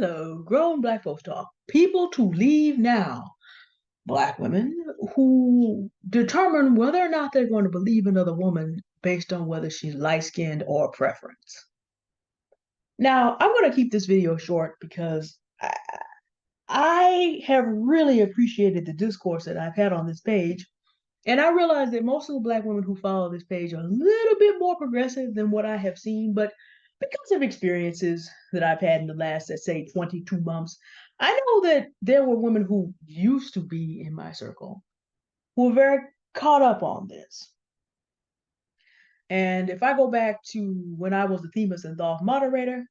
Hello, grown black folks talk. People to leave now. Black women who determine whether or not they're going to believe another woman based on whether she's light skinned or preference. Now, I'm going to keep this video short because I have really appreciated the discourse that I've had on this page. And I realize that most of the black women who follow this page are a little bit more progressive than what I have seen, but because of experiences that I've had in the last, let's say, 22 months, I know that there were women who used to be in my circle who were very caught up on this. And if I go back to when I was the Themis and Thoth moderator,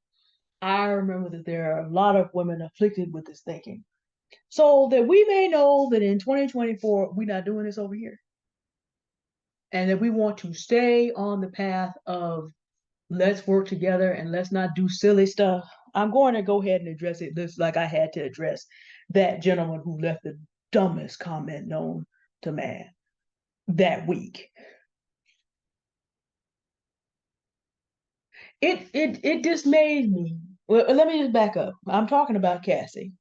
I remember that there are a lot of women afflicted with this thinking. So that we may know that in 2024, we're not doing this over here. And that we want to stay on the path of let's work together and let's not do silly stuff. I'm going to go ahead and address it just like I had to address that gentleman who left the dumbest comment known to man that week. It dismayed me. Well, let me just back up. I'm talking about Cassie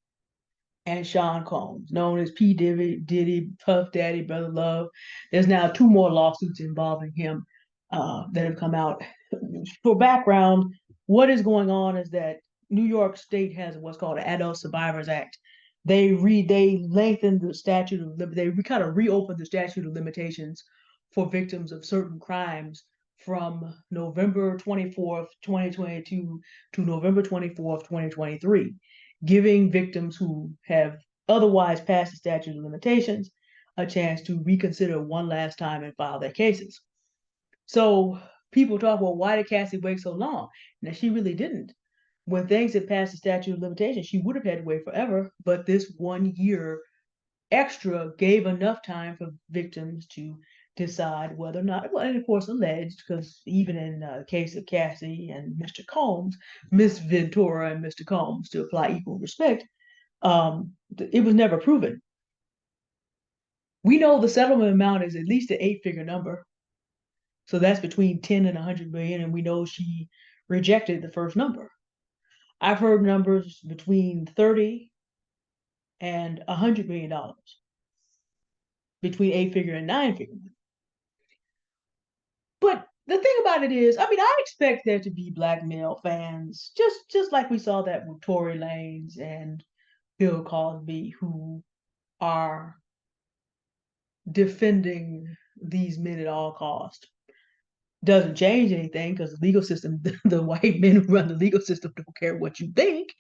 and Sean Combs, known as P. Diddy, Puff Daddy, Brother Love. There's now two more lawsuits involving him that have come out. For background, what is going on is that New York State has what's called an Adult Survivors Act. They lengthened the statute of they kind of reopened the statute of limitations for victims of certain crimes from November 24th, 2022 to November 24th, 2023, giving victims who have otherwise passed the statute of limitations a chance to reconsider one last time and file their cases. So people talk, well, why did Cassie wait so long? Now, she really didn't. When things had passed the statute of limitations, she would have had to wait forever, but this 1 year extra gave enough time for victims to decide whether or not, well, and of course alleged, because even in the case of Cassie and Mr. Combs, Miss Ventura and Mr. Combs, to apply equal respect, it was never proven. We know the settlement amount is at least an 8-figure number. So that's between 10 and 100 million, and we know she rejected the first number. I've heard numbers between 30 and $100 million, between 8-figure and 9-figure. But the thing about it is, I mean, I expect there to be black male fans, just like we saw that with Tory Lanez and Bill Cosby, who are defending these men at all costs. Doesn't change anything because the legal system, the white men who run the legal system don't care what you think.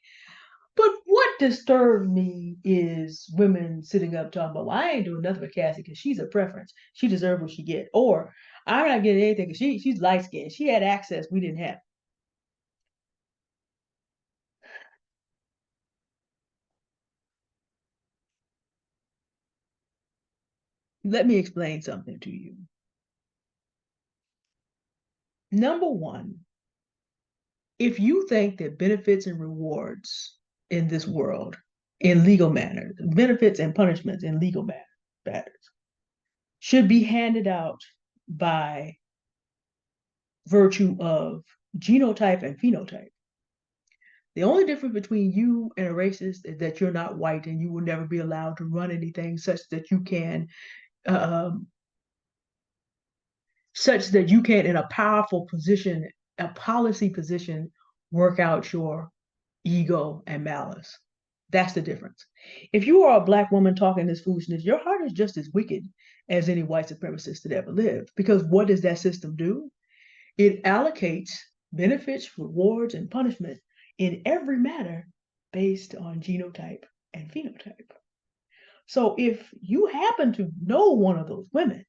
But what disturbed me is women sitting up talking about, well, I ain't doing nothing with Cassie because she's a preference. She deserves what she get. Or I'm not getting anything because she's light skinned. She had access we didn't have. Let me explain something to you. Number one, if you think that benefits and rewards in this world, in legal manners, benefits and punishments in legal matters, should be handed out by virtue of genotype and phenotype. The only difference between you and a racist is that you're not white and you will never be allowed to run anything um, such that you can, in a powerful position, a policy position, work out your ego and malice. That's the difference. If you are a black woman talking this foolishness, your heart is just as wicked as any white supremacist that ever lived. Because what does that system do? It allocates benefits, rewards, and punishment in every matter based on genotype and phenotype. So if you happen to know one of those women,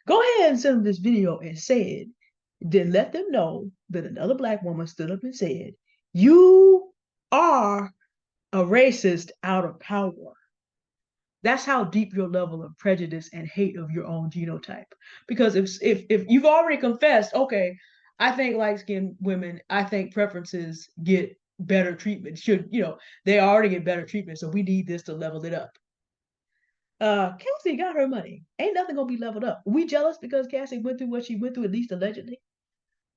go ahead and send them this video and say it. Then let them know that another black woman stood up and said, you are a racist out of power. That's how deep your level of prejudice and hate of your own genotype. Because if you've already confessed, okay, I think light-skinned women, I think preferences get better treatment. They already get better treatment, so we need this to level it up. Cassie got her money. Ain't nothing gonna be leveled up. We jealous because Cassie went through what she went through, at least allegedly,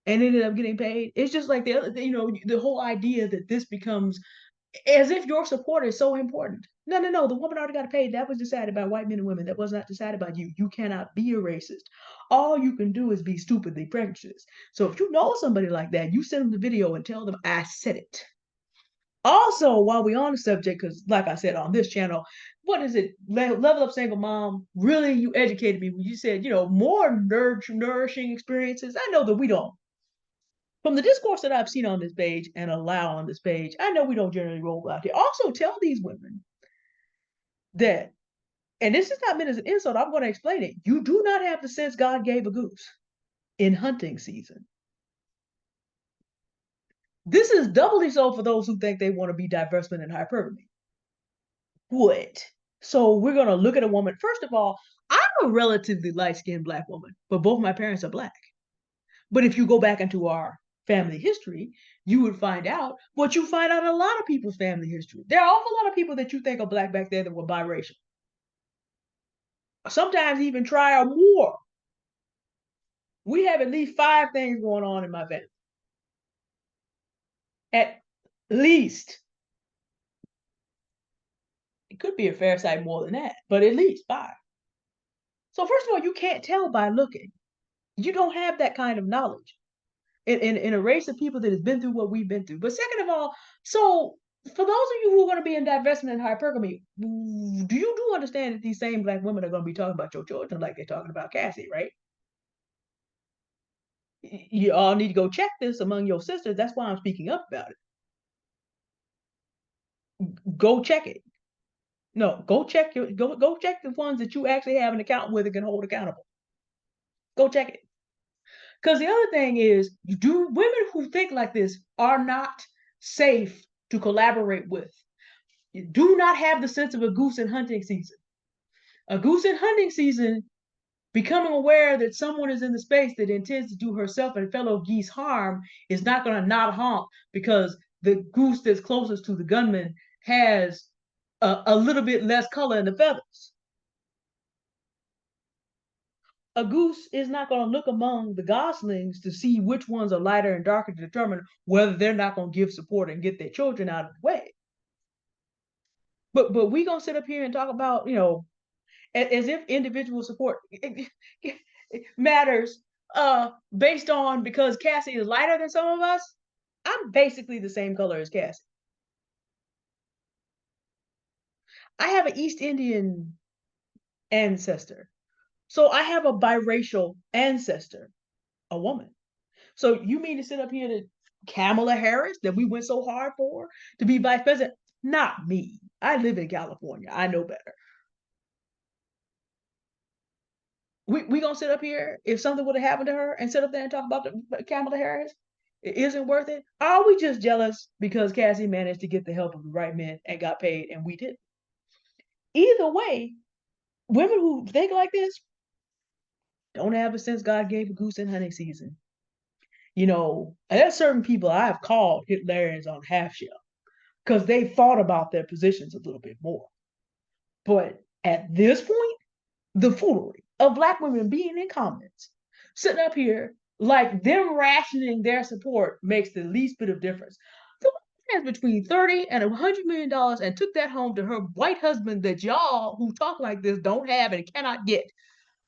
and ended up getting paid. It's just like the whole idea that this becomes as if your support is so important. No, no, no. The woman already got paid. That was decided by white men and women. That was not decided by you. You cannot be a racist. All you can do is be stupidly prejudiced. So if you know somebody like that, you send them the video and tell them I said it. Also, while we're on the subject, because like I said on this channel, what is it? Level Up Single Mom. Really, you educated me when you said, more nourishing experiences. I know that we don't. From the discourse that I've seen on this page and allow on this page, I know we don't generally roll out here. Also, tell these women that, and this is not meant as an insult, I'm going to explain it. You do not have the sense God gave a goose in hunting season. This is doubly so for those who think they want to be divestment and hypergamy. What? So we're going to look at a woman. First of all, I'm a relatively light skinned Black woman, but both my parents are Black. But if you go back into our family history, you would find out what you find out in a lot of people's family history. There are an awful lot of people that you think are Black back there that were biracial. Sometimes even try or more. We have at least 5 things going on in my family. At least. It could be a fair sight more than that, but at least 5. So first of all, you can't tell by looking. You don't have that kind of knowledge in a race of people that has been through what we've been through. But second of all, so for those of you who are going to be in divestment and hypergamy, do you do understand that these same Black women are going to be talking about your children like they're talking about Cassie, right? You all need to go check this among your sisters. That's why I'm speaking up about it. Go check it. No, go check go check the ones that you actually have an account with and can hold accountable. Go check it. Because the other thing is, women who think like this are not safe to collaborate with. You do not have the sense of a goose in hunting season. A goose in hunting season, becoming aware that someone is in the space that intends to do herself and fellow geese harm, is not going to not honk because the goose that's closest to the gunman has a little bit less color in the feathers. A goose is not going to look among the goslings to see which ones are lighter and darker to determine whether they're not going to give support and get their children out of the way. But we gonna sit up here and talk about, as if individual support matters based on because Cassie is lighter than some of us. I'm basically the same color as Cassie. I have an East Indian ancestor. So I have a biracial ancestor, a woman. So you mean to sit up here to Kamala Harris that we went so hard for to be vice president? Not me. I live in California. I know better. We gonna sit up here if something would have happened to her and sit up there and talk about Kamala Harris? It isn't worth it. Are we just jealous because Cassie managed to get the help of the right men and got paid and we didn't? Either way, women who think like this don't have a sense God gave a goose in hunting season. There's certain people I've called Hitlerians on half shell because they thought about their positions a little bit more. But at this point, the foolery of Black women being in comments, sitting up here like them rationing their support makes the least bit of difference. The woman has between $30 and $100 million and took that home to her white husband that y'all who talk like this don't have and cannot get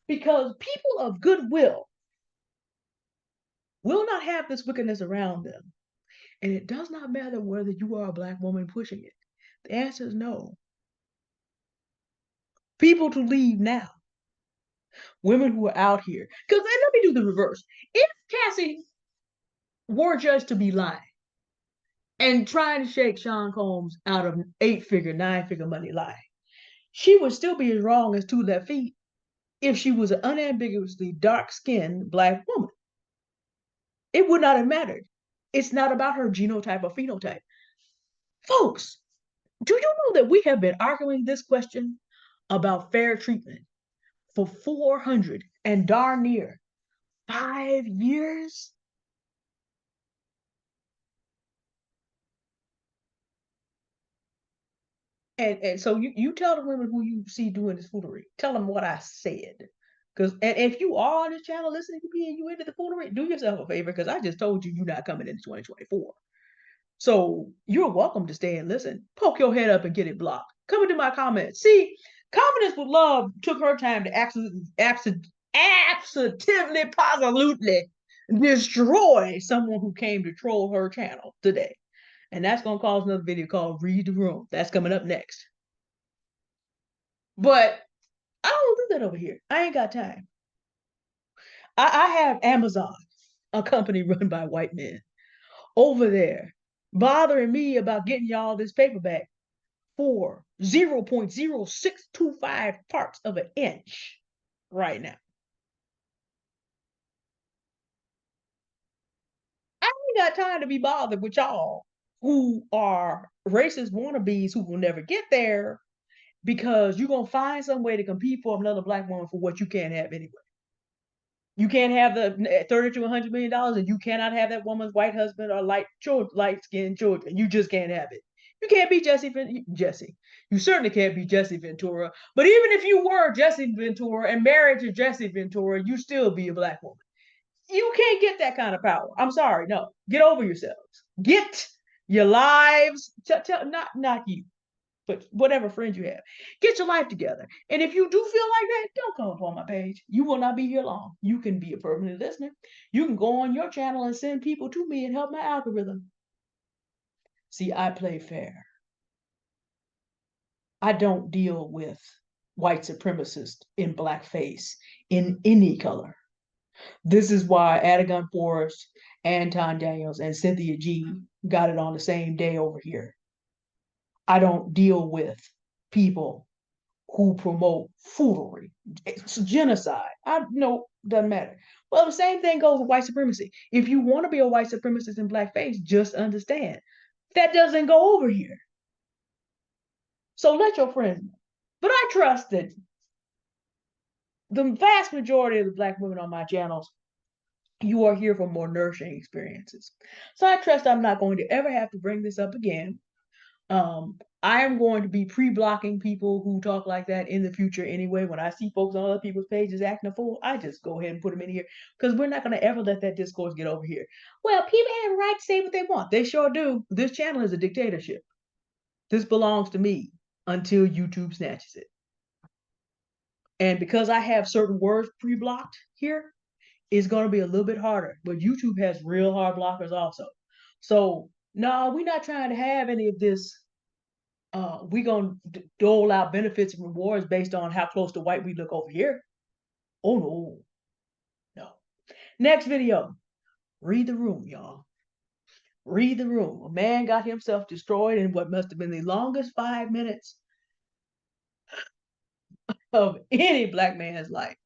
because people of goodwill will not have this wickedness around them. And it does not matter whether you are a Black woman pushing it. The answer is no. People to leave now. Women who are out here. Because let me do the reverse. If Cassie were judged to be lying and trying to shake Sean Combs out of 8-figure, 9-figure money lying, she would still be as wrong as 2 left feet if she was an unambiguously dark-skinned Black woman. It would not have mattered. It's not about her genotype or phenotype. Folks, do you know that we have been arguing this question about fair treatment for 400 and darn near 5 years? And so you tell the women who you see doing this foolery, tell them what I said. Because and if you are on this channel listening to me and you into the foolery, do yourself a favor because I just told you you're not coming into 2024. So you're welcome to stay and listen. Poke your head up and get it blocked. Come into my comments. See, Confidence with Love took her time to absolutely, positively destroy someone who came to troll her channel today. And that's going to cause another video called Read the Room. That's coming up next. But I don't do that over here. I ain't got time. I have Amazon, a company run by white men, over there bothering me about getting y'all this paperback for 0.0625 parts of an inch right now. I ain't got time to be bothered with y'all who are racist wannabes who will never get there because you're going to find some way to compete for another black woman for what you can't have anyway. You can't have the 30 to $100 million, and you cannot have that woman's white husband or light-skinned children. You just can't have it. You can't be Jesse. You certainly can't be Jesse Ventura. But even if you were Jesse Ventura and married to Jesse Ventura, you still be a black woman. You can't get that kind of power. I'm sorry. No, get over yourselves. Get your lives. Not you, but whatever friends you have, get your life together. And if you do feel like that, don't come up on my page. You will not be here long. You can be a permanent listener. You can go on your channel and send people to me and help my algorithm. See, I play fair. I don't deal with white supremacists in blackface in any color. This is why Adagon Forrest, Anton Daniels, and Cynthia G got it on the same day over here. I don't deal with people who promote foolery. It's genocide. I know, doesn't matter. Well, the same thing goes with white supremacy. If you want to be a white supremacist in blackface, just understand that doesn't go over here. So let your friends know. But I trust that the vast majority of the black women on my channels, you are here for more nourishing experiences. So I trust I'm not going to ever have to bring this up again. I am going to be pre-blocking people who talk like that in the future anyway. When I see folks on other people's pages acting a fool, I just go ahead and put them in here because we're not going to ever let that discourse get over here. Well, people have a right to say what they want. They sure do. This channel is a dictatorship. This belongs to me until YouTube snatches it. And because I have certain words pre-blocked here, it's going to be a little bit harder. But YouTube has real hard blockers also. So, no, we're not trying to have any of this we gonna dole out benefits and rewards based on how close to white we look over here. Oh no, no. Next video, read the room, y'all. Read the room. A man got himself destroyed in what must have been the longest 5 minutes of any black man's life.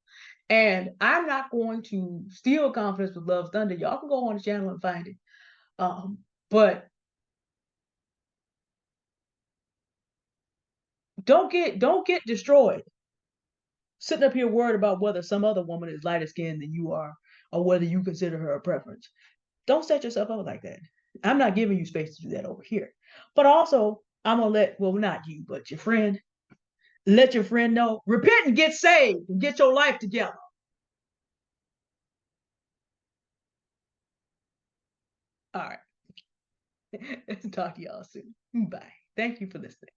And I'm not going to steal Confidence with Love's thunder. Y'all can go on the channel and find it. But don't get destroyed sitting up here worried about whether some other woman is lighter skinned than you are or whether you consider her a preference. Don't set yourself up like that. I'm not giving you space to do that over here. But also, I'm going to well, not you, but your friend, let your friend know, repent and get saved and get your life together. All right. Talk to y'all soon. Bye. Thank you for listening.